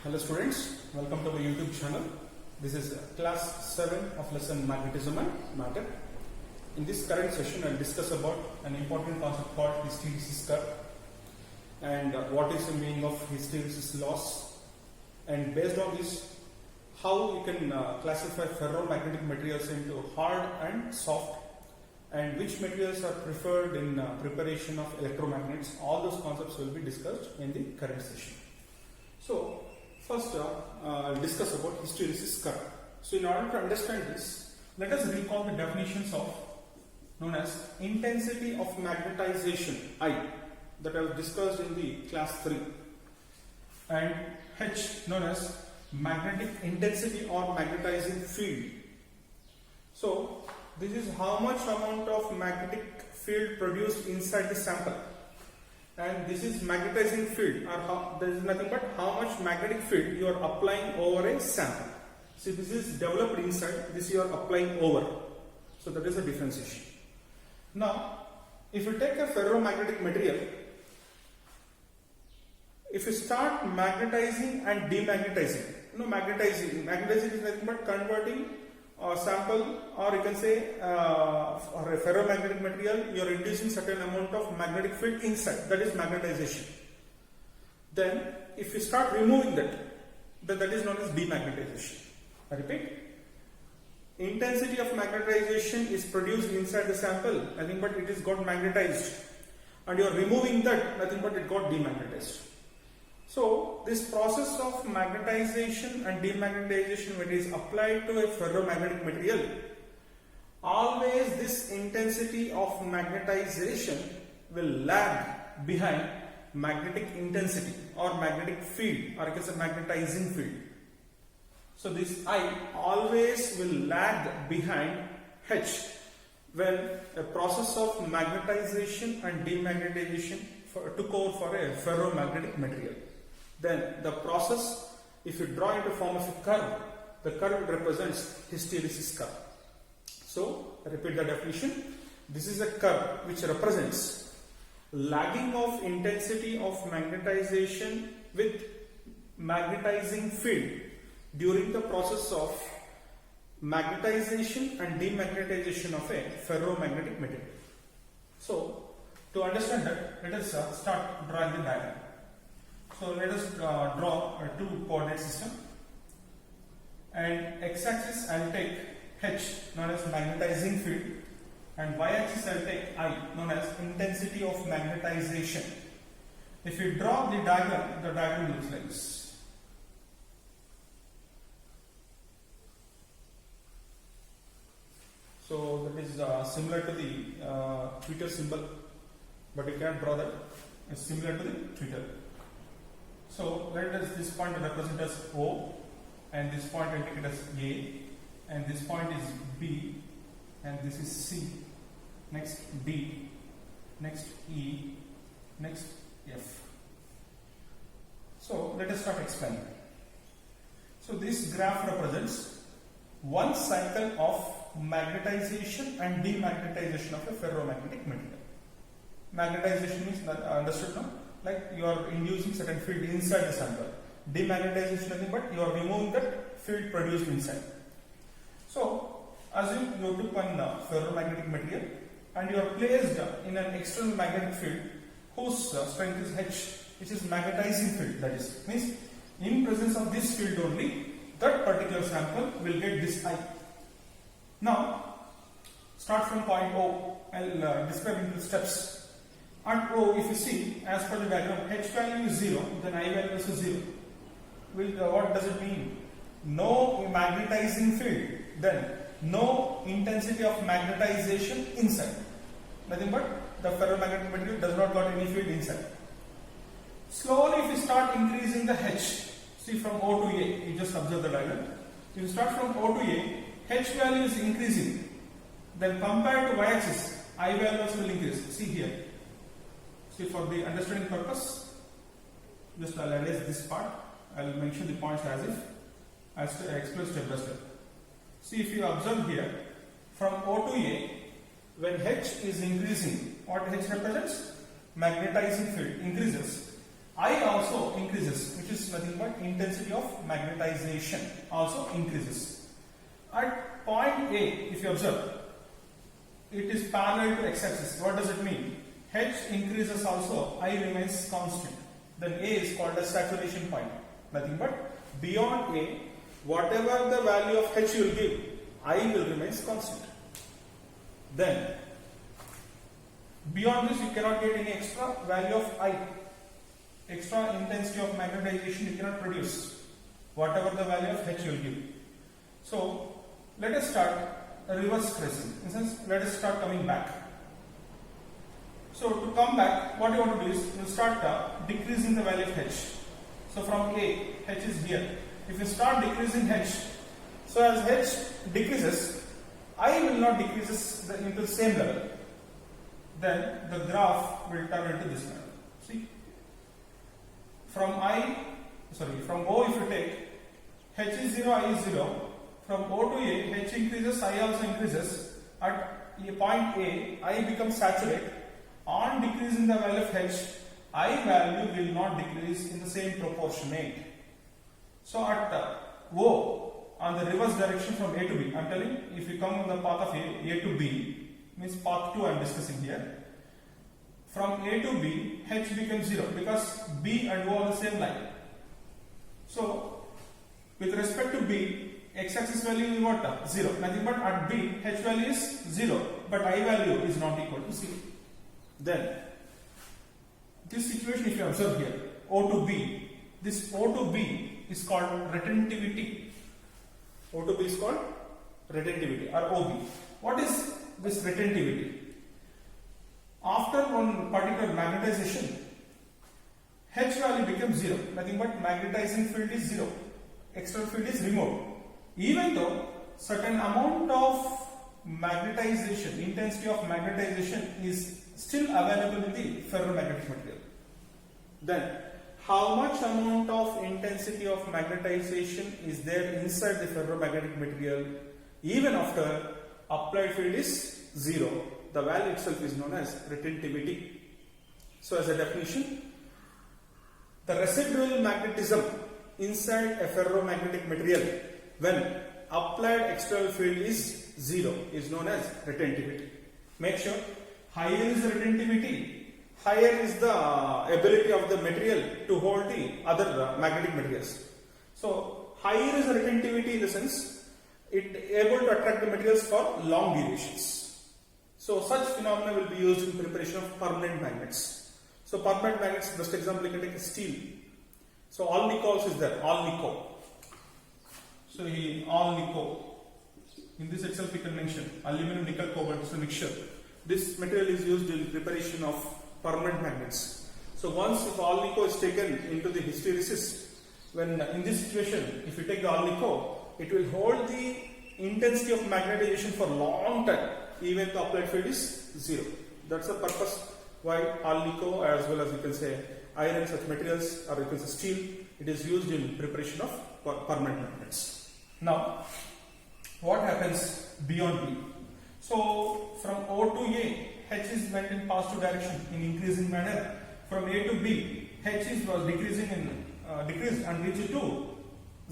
Hello students, welcome to my YouTube channel. This is class 7 of lesson magnetism and matter. In this current session I will discuss about an important concept called hysteresis curve and what is the meaning of hysteresis laws, and based on this how we can classify ferromagnetic materials into hard and soft, and which materials are preferred in preparation of electromagnets. All those concepts will be discussed in the current session. So first, discuss about hysteresis curve. So in order to understand this, let us recall the definitions of known as intensity of magnetization I, that I have discussed in the class 3, and H known as magnetic intensity or magnetizing field. So this is how much amount of magnetic field produced inside the sample. And this is magnetizing field, or there is nothing but how much magnetic field you are applying over a sample. See, this is developed inside, this you are applying over. So that is the differentiation. Now, if you take a ferromagnetic material, if you start magnetizing and demagnetizing, magnetizing is nothing but converting a sample, or you can say for a ferromagnetic material you are inducing certain amount of magnetic field inside, that is magnetization. Then if you start removing that, then that is known as demagnetization. I repeat, intensity of magnetization is produced inside the sample, nothing but it is got magnetized, and you are removing that, nothing but it got demagnetized. So this process of magnetization and demagnetization, when it is applied to a ferromagnetic material, always this intensity of magnetization will lag behind magnetic intensity or magnetic field, or you can say magnetizing field. So this I always will lag behind H when a process of magnetization and demagnetization took over for a ferromagnetic material. Then the process, if you draw into form of a curve, the curve represents hysteresis curve. So repeat the definition. This is a curve which represents lagging of intensity of magnetization with magnetizing field during the process of magnetization and demagnetization of a ferromagnetic material. So to understand that, let us start drawing the diagram. So let us draw a two coordinate system, and x-axis I will take H, known as magnetizing field, and y-axis I will take I, known as intensity of magnetization. If you draw the diagram looks like this. So that is similar to the Twitter symbol, but you can't draw that. It's similar to the Twitter. So let us this point represent as O, and this point I take it as A, and this point is B, and this is C, next D, next E, next F. So let us start explaining. So this graph represents one cycle of magnetization and demagnetization of a ferromagnetic material. Magnetization means understood now? Like you are inducing certain field inside the sample. Demagnetization nothing but you are removing that field produced inside. So assume you took one ferromagnetic material and you are placed in an external magnetic field whose strength is H, which is magnetizing field. That is means in presence of this field only, that particular sample will get this I. Now start from point O. I will describe into steps. At O, if you see, as per the diagram, H value is 0, then I value is 0. What does it mean? No magnetizing field, then no intensity of magnetization inside. Nothing but the ferromagnetic material does not got any field inside. Slowly, if you start increasing the H, see from O to A, you just observe the diagram. If you start from O to A, H value is increasing. Then compared to y-axis, I values will increase. See here. See, for the understanding purpose, just I'll erase this part. I'll mention the points as if I explain step by step. See, if you observe here, from O to A, when H is increasing, what H represents? Magnetizing field increases. I also increases, which is nothing but intensity of magnetization also increases. At point A, if you observe, it is parallel to x-axis. What does it mean? H increases also, I remains constant. Then A is called as saturation point. Nothing but beyond A, whatever the value of H you will give, I will remains constant. Then beyond this you cannot get any extra value of I. Extra intensity of magnetization you cannot produce, whatever the value of H you will give. So let us start a reverse tracing. In sense, let us start coming back. So to come back, what you want to do is you start decreasing the value of H. So from A, H is here. If you start decreasing H, so as H decreases, I will not decreases into the same level. Then the graph will turn into this manner. See, from O if you take, H is 0, I is 0. From O to A, H increases, I also increases. At a point A, I becomes saturated. On decreasing the value of H, I value will not decrease in the same proportionate. So at O, on the reverse direction from A to B, I am telling, if you come on the path of A to B, means path 2 I am discussing here. From A to B, H becomes 0 because B and O are the same line. So with respect to B, x-axis value is what? 0. Nothing but at B, H value is 0, but I value is not equal to 0. Then this situation, if you observe here, O to B, this O to B is called retentivity. O to B is called retentivity or OB. What is this retentivity? After one particular magnetization, H value becomes 0. Nothing but magnetizing field is 0. External field is removed. Even though certain amount of magnetization, intensity of magnetization is still available in the ferromagnetic material. Then how much amount of intensity of magnetization is there inside the ferromagnetic material even after applied field is 0? The value itself is known as retentivity. So as a definition, the residual magnetism inside a ferromagnetic material when applied external field is 0 is known as retentivity. Make sure higher is the retentivity, higher is the ability of the material to hold the other magnetic materials. So higher is the retentivity in the sense it able to attract the materials for long durations. So such phenomena will be used in preparation of permanent magnets. So permanent magnets, best example you can take steel. So Alnico is there, Alnico. So Alnico. In this itself we can mention aluminum, nickel, cobalt is a mixture. This material is used in preparation of permanent magnets. So once if Alnico is taken into the hysteresis, when in this situation, if you take the Alnico, it will hold the intensity of magnetization for long time, even the applied field is 0. That's the purpose why Alnico, as well as you can say iron, such materials, or you can say steel, it is used in preparation of permanent magnets. Now, what happens beyond B? So from O to A, H is went in positive direction in increasing manner. From A to B, H was decreasing in decreased and reached to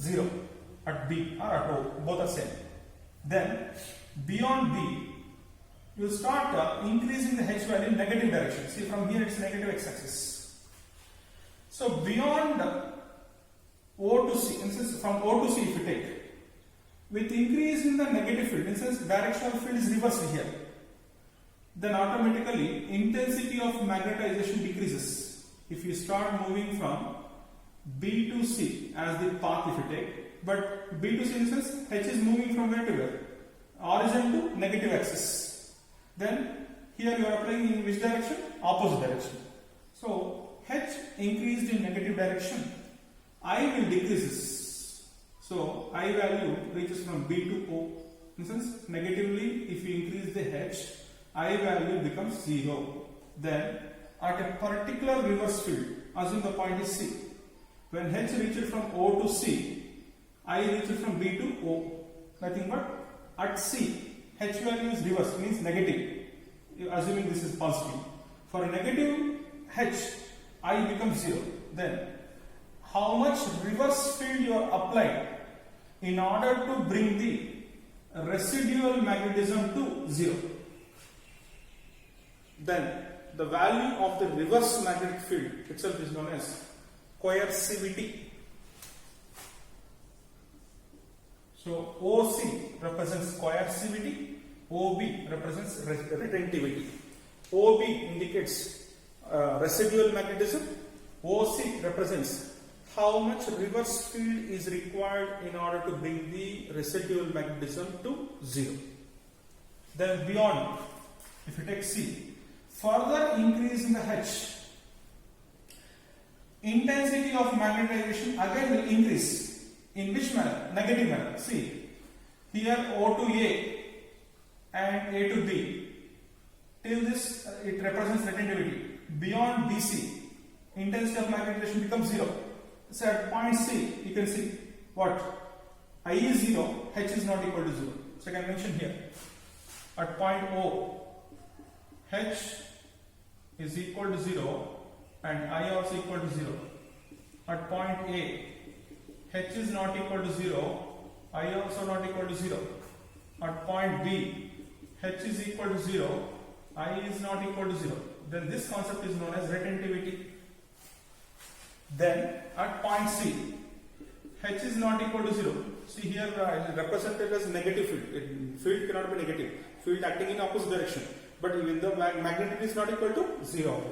0 at B or at O, both are same. Then beyond B, you start increasing the H value in negative direction. See, from here it's negative x-axis. So beyond O to C, instance from O to C if you take, with increase in the negative field, instance directional field is reversed here, then automatically intensity of magnetization decreases. If you start moving from B to C as the path if you take, but B to C instance H is moving from where to where? Origin to negative axis. Then here you are applying in which direction? Opposite direction. So H increased in negative direction, I will decreases. So I value reaches from B to O. In sense, negatively if you increase the H, I value becomes 0. Then at a particular reverse field, assume the point is C. When H reaches from O to C, I reaches from B to O. Nothing but at C, H value is reverse, means negative. Assuming this is positive. For a negative H, I becomes 0, then how much reverse field you are applied in order to bring the residual magnetism to 0. Then the value of the reverse magnetic field itself is known as coercivity. So OC represents coercivity, OB represents retentivity. OB indicates residual magnetism, OC represents how much reverse field is required in order to bring the residual magnetism to 0. Then beyond, if you take C, further increase in the H, intensity of magnetization again will increase. In which manner? Negative manner. See, here O to A and A to B, till this it represents retentivity. Beyond BC, intensity of magnetization becomes 0. So at point C, you can see what? I is 0, H is not equal to 0. So I can mention here. At point O, H is equal to 0 and I also equal to 0. At point A, H is not equal to 0, I also not equal to 0. At point B, H is equal to 0, I is not equal to 0. Then this concept is known as retentivity. Then at point C, H is not equal to 0. See here represented as negative field. Field cannot be negative. Field acting in opposite direction. But when the magnetic is not equal to 0,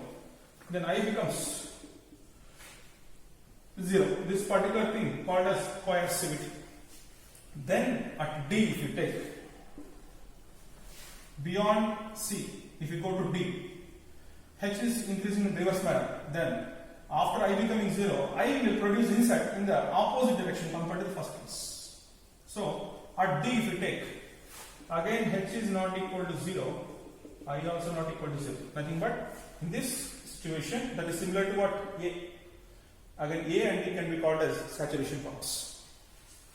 then I becomes 0. This particular thing called as coercivity. Then at D, if you take beyond C, if you go to D, H is increasing in reverse manner. Then after I becoming 0, I will produce inside in the opposite direction compared to the first case. So at D, if you take again H is not equal to 0, I also not equal to 0. Nothing but in this situation that is similar to what? A. Again A and D can be called as saturation points.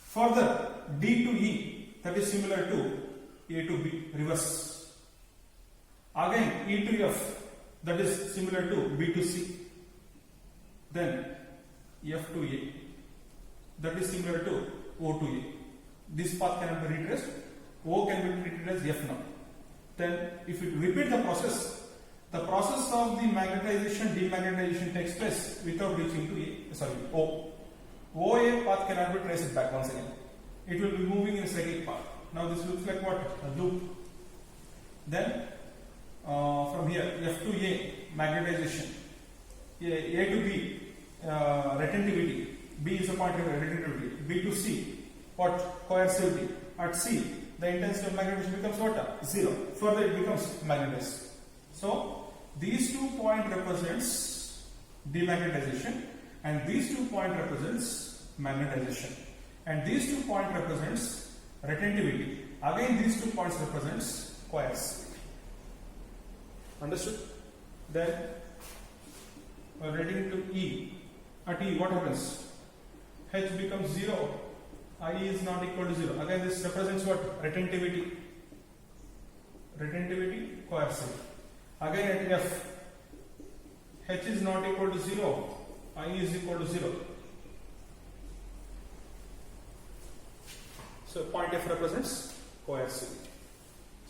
Further, D to E, that is similar to A to B, reverse. Again E to F, that is similar to B to C. Then F to A, that is similar to O to A. This path cannot be retraced. O can be treated as F now. Then if you repeat the process of the magnetization, demagnetization takes place without reaching to O. OA path cannot be traced back once again. It will be moving in a cyclic path. Now this looks like what? A loop. Then from here F to A, magnetization. A to B, retentivity. B is a point of retentivity. B to C, what? Coercivity. At C, the intensity of magnetization becomes what? 0. Further it becomes magnetized. So these 2 points represents demagnetization and these 2 points represents magnetization and these 2 points represents retentivity. Again these 2 points represents coercivity. Understood? Then we are reading to E. At E, what happens? H becomes 0. I is not equal to 0. Again this represents what? Retentivity. Retentivity, coercivity. Again at F, H is not equal to 0. I is equal to 0. So point F represents coercivity.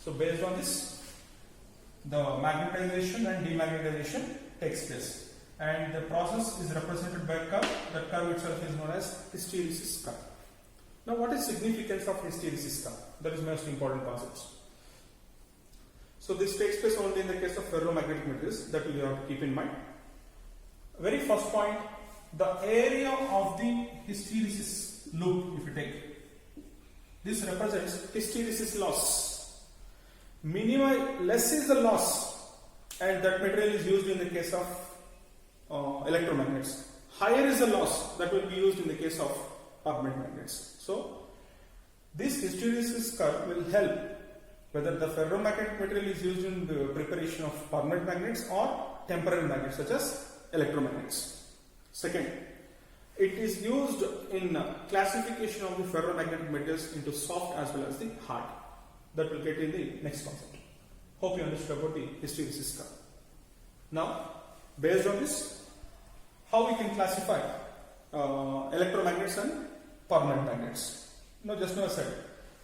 So based on this, the magnetization and demagnetization takes place. And the process is represented by a curve. That curve itself is known as hysteresis curve. Now what is significance of hysteresis curve? That is most important concept. So this takes place only in the case of ferromagnetic materials, that we have to keep in mind. Very first point, the area of the hysteresis loop, if you take, this represents hysteresis loss. Less is the loss, and that material is used in the case of electromagnets. Higher is the loss that will be used in the case of permanent magnets. So this hysteresis curve will help whether the ferromagnetic material is used in the preparation of permanent magnets or temporary magnets such as electromagnets. Second, it is used in classification of the ferromagnetic materials into soft as well as the hard. That will get in the next concept. Hope you understood about the hysteresis curve. Now, based on this, how we can classify electromagnets and permanent magnets. Just now I said,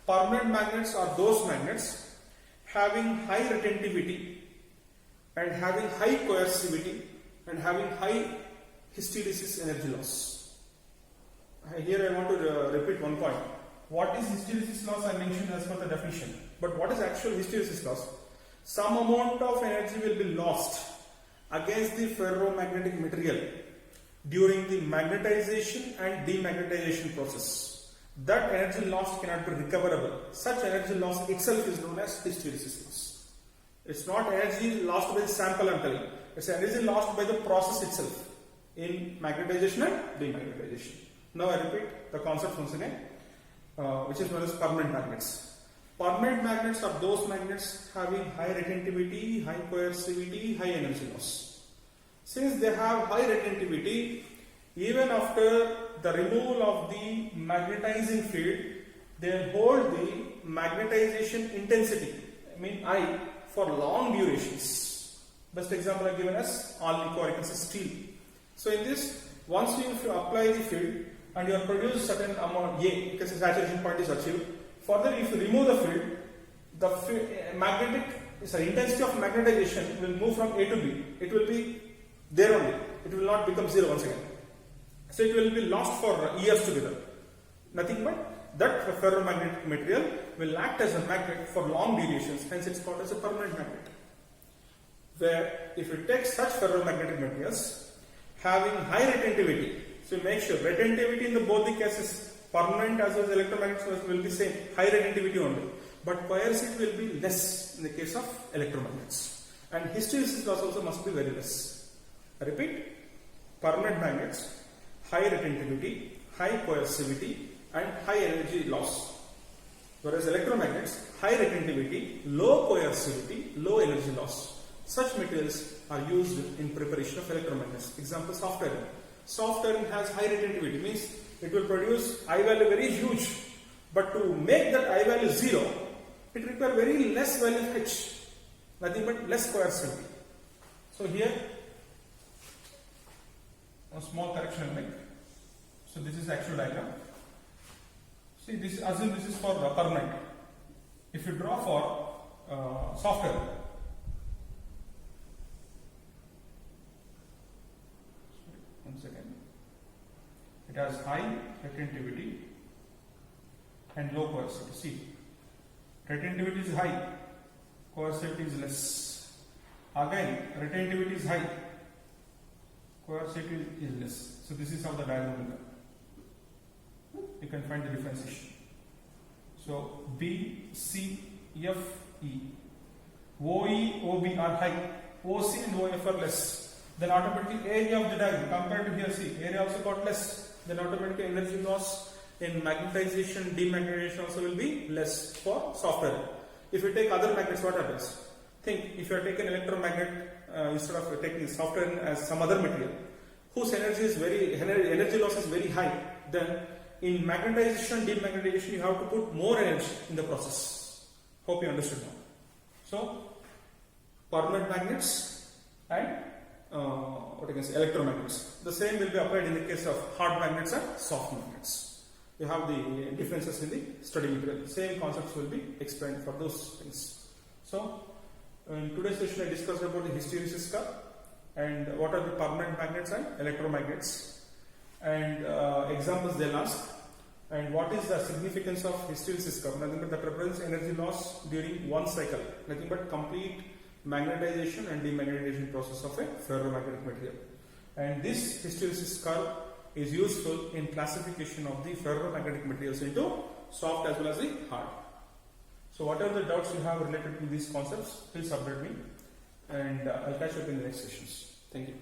permanent magnets are those magnets having high retentivity and having high coercivity and having high hysteresis energy loss. Here I want to repeat one point. What is hysteresis loss? I mentioned as per the definition. But what is actual hysteresis loss? Some amount of energy will be lost against the ferromagnetic material during the magnetization and demagnetization process. That energy loss cannot be recoverable. Such energy loss itself is known as hysteresis loss. It's not energy lost by the sample, I'm telling you. It's energy lost by the process itself in magnetization and demagnetization. Now I repeat the concept once again, which is known as permanent magnets. Permanent magnets are those magnets having high retentivity, high coercivity, high energy loss. Since they have high retentivity, even after the removal of the magnetizing field, they hold the magnetization intensity, I, for long durations. Best example I have given as all or you can say steel. So in this, once you apply the field and you have produced certain amount A, because the saturation point is achieved. Further, if you remove the field, the intensity of magnetization will move from A to B. It will be there only. It will not become zero once again. So it will be lost for years together. Nothing but that ferromagnetic material will act as a magnet for long durations. Hence, it's called as a permanent magnet. Where if you take such ferromagnetic materials having high retentivity, so make sure retentivity in both the cases, permanent as well as electromagnets will be same, high retentivity only. But coercivity will be less in the case of electromagnets. And hysteresis loss also must be very less. I repeat, permanent magnets, high retentivity, high coercivity and high energy loss. Whereas electromagnets, high retentivity, low coercivity, low energy loss. Such materials are used in preparation of electromagnets. Example, soft iron. Soft iron has high retentivity, means it will produce I value very huge, but to make that I value 0, it requires very less value of H, nothing but less coercivity. So here, a small correction I make. So this is the actual diagram. See, assume this is for permanent. If you draw for soft iron, one second. It has high retentivity and low coercivity. See, retentivity is high, coercivity is less. Again, retentivity is high, coercivity is less. So this is how the diagram will come. You can find the differentiation. So B, C, F, E. OE, OB are high, OC and OF are less. Then automatically area of the diagram compared to here, see, area also got less. Then automatically energy loss in magnetization, demagnetization also will be less for soft iron. If you take other magnets, what happens? Think, if you are taking electromagnet instead of taking soft iron as some other material, whose energy loss is very high, then in magnetization, demagnetization, you have to put more energy in the process. Hope you understood now. So, permanent magnets and electromagnets. The same will be applied in the case of hard magnets and soft magnets. You have the differences in the study material. Same concepts will be explained for those things. So, in today's session, I discussed about the hysteresis curve and what are the permanent magnets and electromagnets, and examples they'll ask, and what is the significance of hysteresis curve. Nothing but that represents energy loss during one cycle, nothing but complete magnetization and demagnetization process of a ferromagnetic material. And this hysteresis curve is useful in classification of the ferromagnetic materials into soft as well as the hard. So whatever the doubts you have related to these concepts, please update me, and I'll catch you up in the next sessions. Thank you.